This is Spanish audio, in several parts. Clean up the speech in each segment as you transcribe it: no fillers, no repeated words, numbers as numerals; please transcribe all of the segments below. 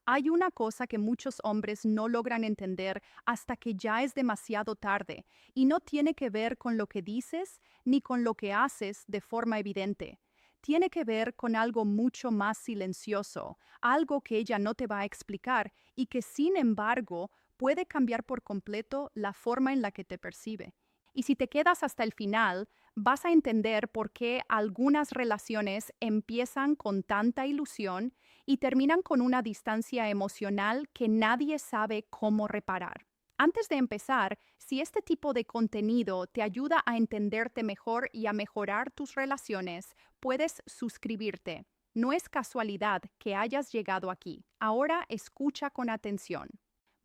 Hay una cosa que muchos hombres no logran entender hasta que ya es demasiado tarde, y no tiene que ver con lo que dices ni con lo que haces de forma evidente. Tiene que ver con algo mucho más silencioso, algo que ella no te va a explicar y que sin embargo puede cambiar por completo la forma en la que te percibe. Y si te quedas hasta el final, vas a entender por qué algunas relaciones empiezan con tanta ilusión y terminan con una distancia emocional que nadie sabe cómo reparar. Antes de empezar, si este tipo de contenido te ayuda a entenderte mejor y a mejorar tus relaciones, puedes suscribirte. No es casualidad que hayas llegado aquí. Ahora escucha con atención.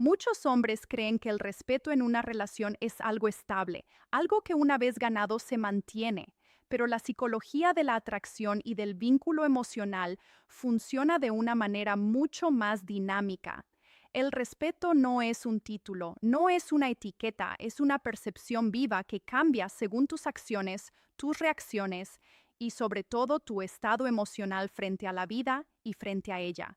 Muchos hombres creen que el respeto en una relación es algo estable, algo que una vez ganado se mantiene, pero la psicología de la atracción y del vínculo emocional funciona de una manera mucho más dinámica. El respeto no es un título, no es una etiqueta, es una percepción viva que cambia según tus acciones, tus reacciones y sobre todo tu estado emocional frente a la vida y frente a ella.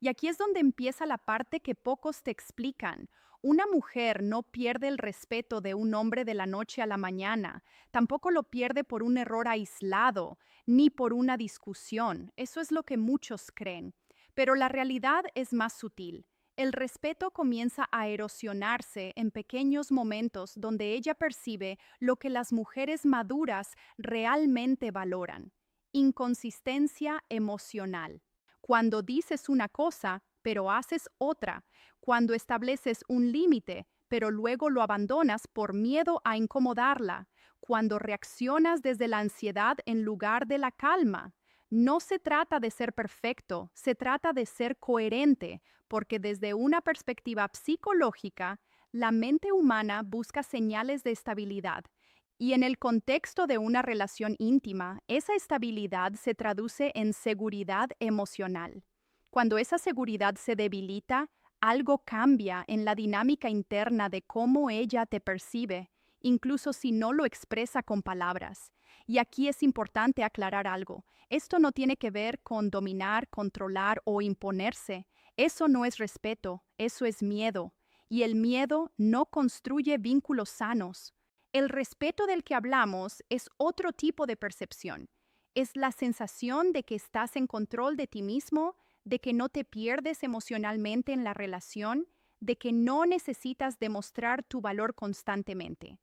Y aquí es donde empieza la parte que pocos te explican. Una mujer no pierde el respeto de un hombre de la noche a la mañana, tampoco lo pierde por un error aislado, ni por una discusión. Eso es lo que muchos creen. Pero la realidad es más sutil. El respeto comienza a erosionarse en pequeños momentos donde ella percibe lo que las mujeres maduras realmente valoran. Inconsistencia emocional. Cuando dices una cosa, pero haces otra, cuando estableces un límite, pero luego lo abandonas por miedo a incomodarla, cuando reaccionas desde la ansiedad en lugar de la calma. No se trata de ser perfecto, se trata de ser coherente, porque desde una perspectiva psicológica, la mente humana busca señales de estabilidad. Y en el contexto de una relación íntima, esa estabilidad se traduce en seguridad emocional. Cuando esa seguridad se debilita, algo cambia en la dinámica interna de cómo ella te percibe, incluso si no lo expresa con palabras. Y aquí es importante aclarar algo. Esto no tiene que ver con dominar, controlar o imponerse. Eso no es respeto, eso es miedo. Y el miedo no construye vínculos sanos. El respeto del que hablamos es otro tipo de percepción. Es la sensación de que estás en control de ti mismo, de que no te pierdes emocionalmente en la relación, de que no necesitas demostrar tu valor constantemente.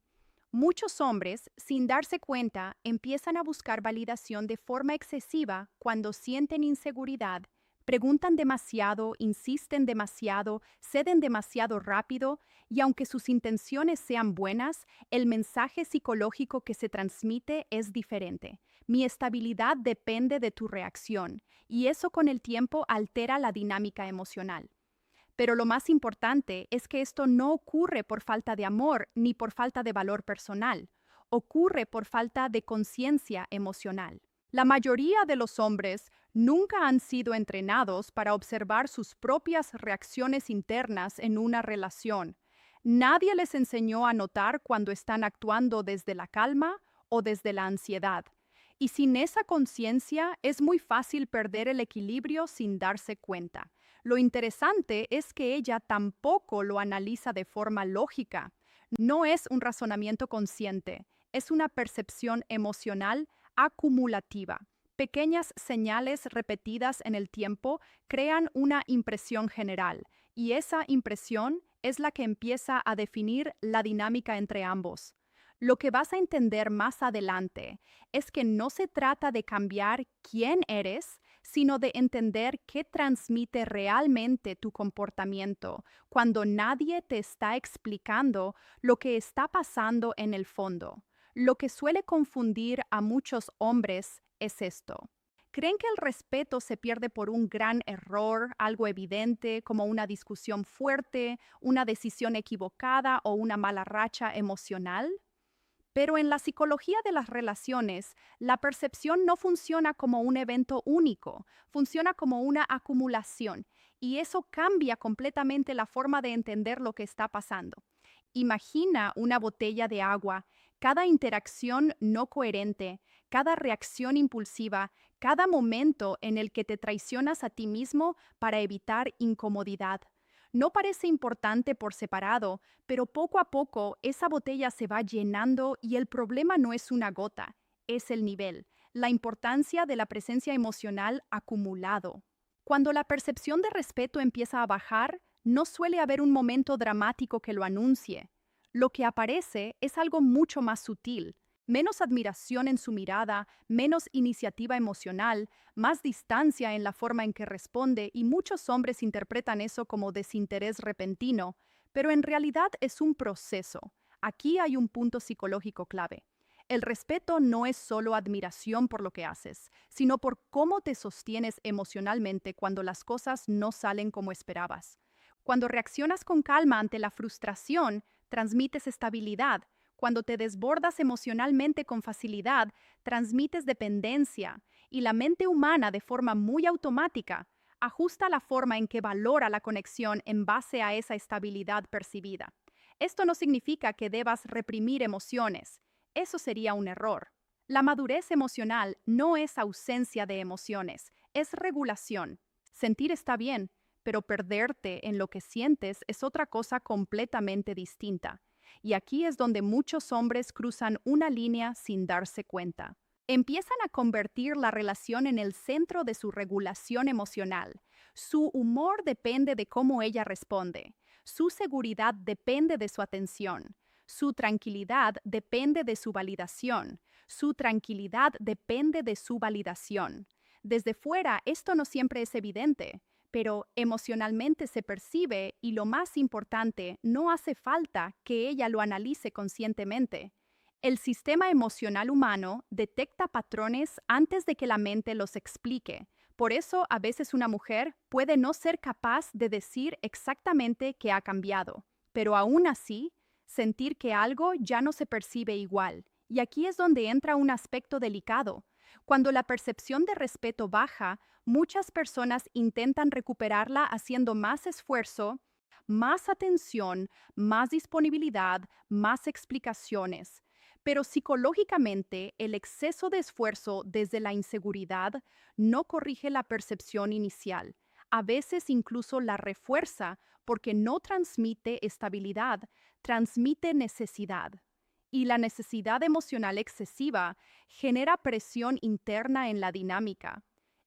Muchos hombres, sin darse cuenta, empiezan a buscar validación de forma excesiva cuando sienten inseguridad, preguntan demasiado, insisten demasiado, ceden demasiado rápido y aunque sus intenciones sean buenas, el mensaje psicológico que se transmite es diferente. Mi estabilidad depende de tu reacción y eso con el tiempo altera la dinámica emocional. Pero lo más importante es que esto no ocurre por falta de amor ni por falta de valor personal. Ocurre por falta de conciencia emocional. La mayoría de los hombres nunca han sido entrenados para observar sus propias reacciones internas en una relación. Nadie les enseñó a notar cuando están actuando desde la calma o desde la ansiedad. Y sin esa conciencia es muy fácil perder el equilibrio sin darse cuenta. Lo interesante es que ella tampoco lo analiza de forma lógica. No es un razonamiento consciente, es una percepción emocional acumulativa. Pequeñas señales repetidas en el tiempo crean una impresión general, y esa impresión es la que empieza a definir la dinámica entre ambos. Lo que vas a entender más adelante es que no se trata de cambiar quién eres, sino de entender qué transmite realmente tu comportamiento cuando nadie te está explicando lo que está pasando en el fondo. Lo que suele confundir a muchos hombres es esto. Creen que el respeto se pierde por un gran error, algo evidente, como una discusión fuerte, una decisión equivocada o una mala racha emocional. Pero en la psicología de las relaciones, la percepción no funciona como un evento único, funciona como una acumulación, y eso cambia completamente la forma de entender lo que está pasando. Imagina una botella de agua, cada interacción no coherente, cada reacción impulsiva, cada momento en el que te traicionas a ti mismo para evitar incomodidad. No parece importante por separado, pero poco a poco esa botella se va llenando y el problema no es una gota, es el nivel, la importancia de la presencia emocional acumulado. Cuando la percepción de respeto empieza a bajar, no suele haber un momento dramático que lo anuncie. Lo que aparece es algo mucho más sutil, menos admiración en su mirada, menos iniciativa emocional, más distancia en la forma en que responde y muchos hombres interpretan eso como desinterés repentino, pero en realidad es un proceso. Aquí hay un punto psicológico clave. El respeto no es solo admiración por lo que haces, sino por cómo te sostienes emocionalmente cuando las cosas no salen como esperabas. Cuando reaccionas con calma ante la frustración, transmites estabilidad. Cuando te desbordas emocionalmente con facilidad, transmites dependencia. Y la mente humana, de forma muy automática, ajusta la forma en que valora la conexión en base a esa estabilidad percibida. Esto no significa que debas reprimir emociones. Eso sería un error. La madurez emocional no es ausencia de emociones, es regulación. Sentir está bien, pero perderte en lo que sientes es otra cosa completamente distinta. Y aquí es donde muchos hombres cruzan una línea sin darse cuenta. Empiezan a convertir la relación en el centro de su regulación emocional. Su humor depende de cómo ella responde. Su seguridad depende de su atención. Su tranquilidad depende de su validación. Su tranquilidad depende de su validación. Desde fuera, esto no siempre es evidente, pero emocionalmente se percibe y lo más importante, no hace falta que ella lo analice conscientemente. El sistema emocional humano detecta patrones antes de que la mente los explique. Por eso, a veces una mujer puede no ser capaz de decir exactamente qué ha cambiado, pero aún así, sentir que algo ya no se percibe igual. Y aquí es donde entra un aspecto delicado. Cuando la percepción de respeto baja, muchas personas intentan recuperarla haciendo más esfuerzo, más atención, más disponibilidad, más explicaciones. Pero psicológicamente, el exceso de esfuerzo desde la inseguridad no corrige la percepción inicial. A veces incluso la refuerza porque no transmite estabilidad, transmite necesidad. Y la necesidad emocional excesiva genera presión interna en la dinámica.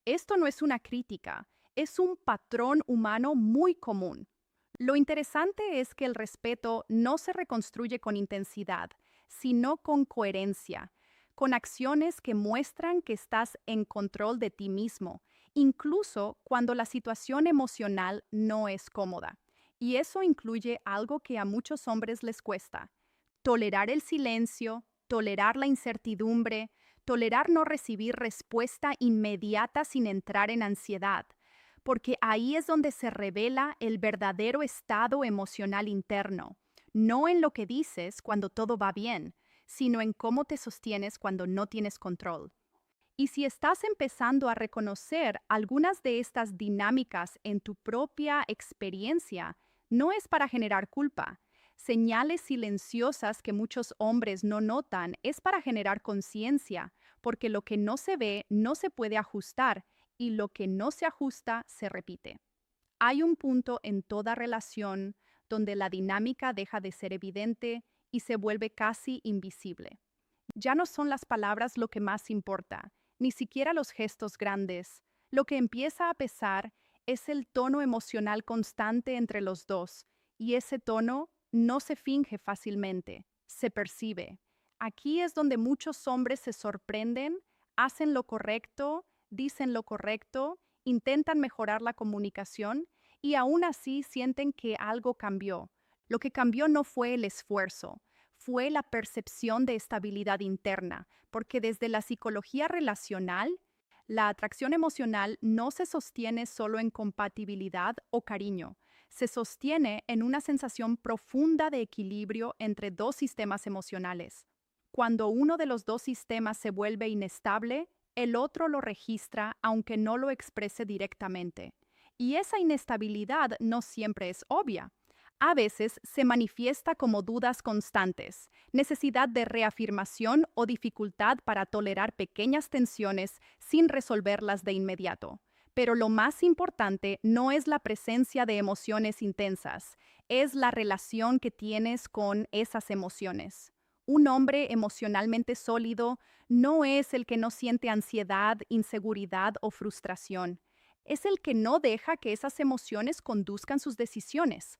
Esto no es una crítica, es un patrón humano muy común. Lo interesante es que el respeto no se reconstruye con intensidad, sino con coherencia, con acciones que muestran que estás en control de ti mismo, incluso cuando la situación emocional no es cómoda. Y eso incluye algo que a muchos hombres les cuesta: tolerar el silencio, tolerar la incertidumbre, tolerar no recibir respuesta inmediata sin entrar en ansiedad, porque ahí es donde se revela el verdadero estado emocional interno, no en lo que dices cuando todo va bien, sino en cómo te sostienes cuando no tienes control. Y si estás empezando a reconocer algunas de estas dinámicas en tu propia experiencia, no es para generar culpa. Señales silenciosas que muchos hombres no notan es para generar conciencia, porque lo que no se ve no se puede ajustar y lo que no se ajusta se repite. Hay un punto en toda relación donde la dinámica deja de ser evidente y se vuelve casi invisible. Ya no son las palabras lo que más importa, ni siquiera los gestos grandes. Lo que empieza a pesar es el tono emocional constante entre los dos, y ese tono no se finge fácilmente, se percibe. Aquí es donde muchos hombres se sorprenden, hacen lo correcto, dicen lo correcto, intentan mejorar la comunicación y aún así sienten que algo cambió. Lo que cambió no fue el esfuerzo, fue la percepción de estabilidad interna, porque desde la psicología relacional, la atracción emocional no se sostiene solo en compatibilidad o cariño, se sostiene en una sensación profunda de equilibrio entre dos sistemas emocionales. Cuando uno de los dos sistemas se vuelve inestable, el otro lo registra aunque no lo exprese directamente. Y esa inestabilidad no siempre es obvia. A veces se manifiesta como dudas constantes, necesidad de reafirmación o dificultad para tolerar pequeñas tensiones sin resolverlas de inmediato. Pero lo más importante no es la presencia de emociones intensas, es la relación que tienes con esas emociones. Un hombre emocionalmente sólido no es el que no siente ansiedad, inseguridad o frustración. Es el que no deja que esas emociones conduzcan sus decisiones.